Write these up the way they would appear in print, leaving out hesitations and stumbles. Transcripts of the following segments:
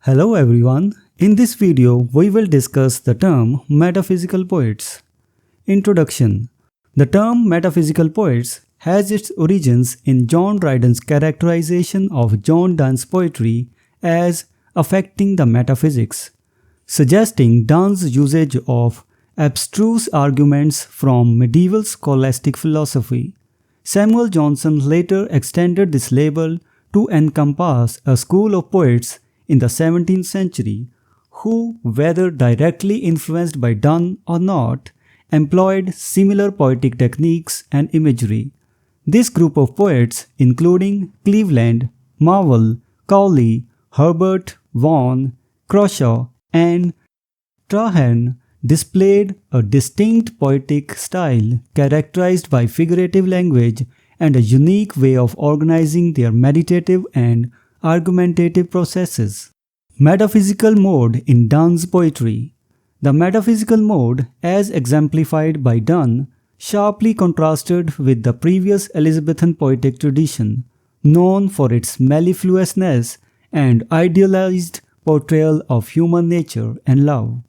Hello everyone, in this video we will discuss the term metaphysical poets. Introduction. The term metaphysical poets has its origins in John Dryden's characterization of John Donne's poetry as affecting the metaphysics, suggesting Donne's usage of abstruse arguments from medieval scholastic philosophy. Samuel Johnson later extended this label to encompass a school of poets in the 17th century who, whether directly influenced by Donne or not, employed similar poetic techniques and imagery. This group of poets, including Cleveland, Marvell, Cowley, Herbert, Vaughan, Croshaw, and Traherne, displayed a distinct poetic style characterized by figurative language and a unique way of organizing their meditative and argumentative processes. Metaphysical mode in Donne's poetry. The metaphysical mode, as exemplified by Donne, sharply contrasted with the previous Elizabethan poetic tradition, known for its mellifluousness and idealized portrayal of human nature and love.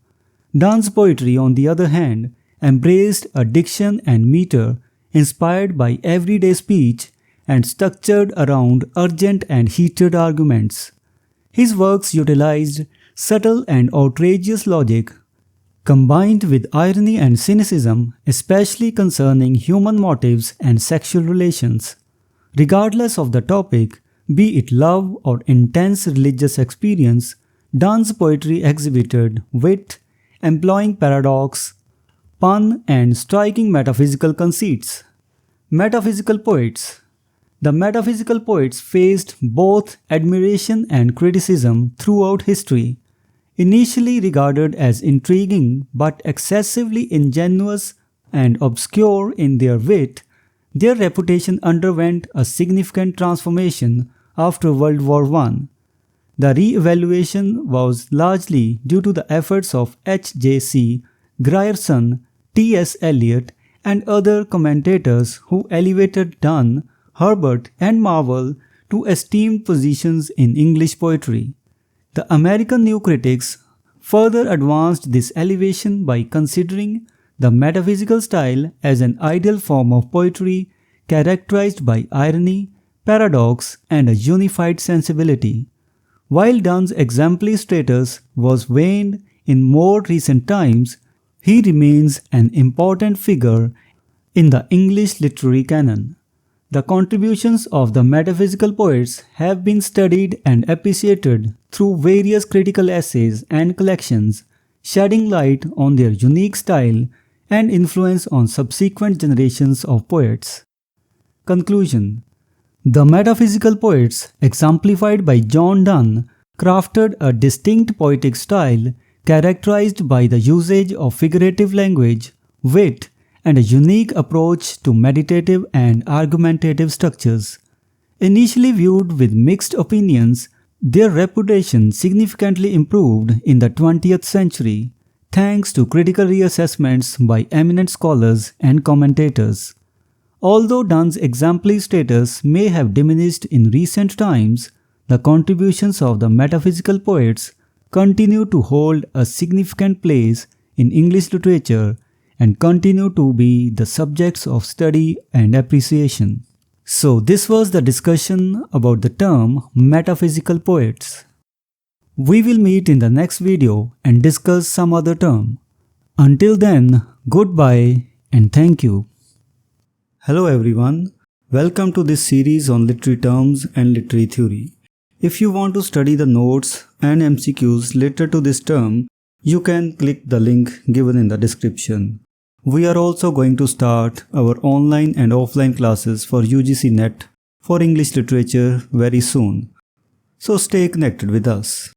Donne's poetry, on the other hand, embraced a diction and meter inspired by everyday speech and structured around urgent and heated arguments. His works utilized subtle and outrageous logic, combined with irony and cynicism, especially concerning human motives and sexual relations. Regardless of the topic, be it love or intense religious experience, Donne's poetry exhibited wit, employing paradox, pun, and striking metaphysical conceits. Metaphysical poets. The metaphysical poets faced both admiration and criticism throughout history. Initially regarded as intriguing but excessively ingenuous and obscure in their wit, their reputation underwent a significant transformation after World War I. The re-evaluation was largely due to the efforts of H.J.C. Grierson, T.S. Eliot, and other commentators who elevated Donne, Herbert, and Marvell to esteemed positions in English poetry. The American New Critics further advanced this elevation by considering the metaphysical style as an ideal form of poetry characterized by irony, paradox, and a unified sensibility. While Donne's exemplary status was waned in more recent times, he remains an important figure in the English literary canon. The contributions of the metaphysical poets have been studied and appreciated through various critical essays and collections, shedding light on their unique style and influence on subsequent generations of poets. Conclusion. The metaphysical poets, exemplified by John Donne, crafted a distinct poetic style characterized by the usage of figurative language, wit, and a unique approach to meditative and argumentative structures. Initially viewed with mixed opinions, their reputation significantly improved in the 20th century, thanks to critical reassessments by eminent scholars and commentators. Although Donne's exemplary status may have diminished in recent times, the contributions of the metaphysical poets continue to hold a significant place in English literature and continue to be the subjects of study and appreciation. So this was the discussion about the term metaphysical poets. We will meet in the next video and discuss some other term. Until then, goodbye and thank you. Hello everyone, welcome to this series on literary terms and literary theory. If you want to study the notes and MCQs related to this term, you can click the link given in the description. We are also going to start our online and offline classes for UGC NET for English literature very soon. So stay connected with us.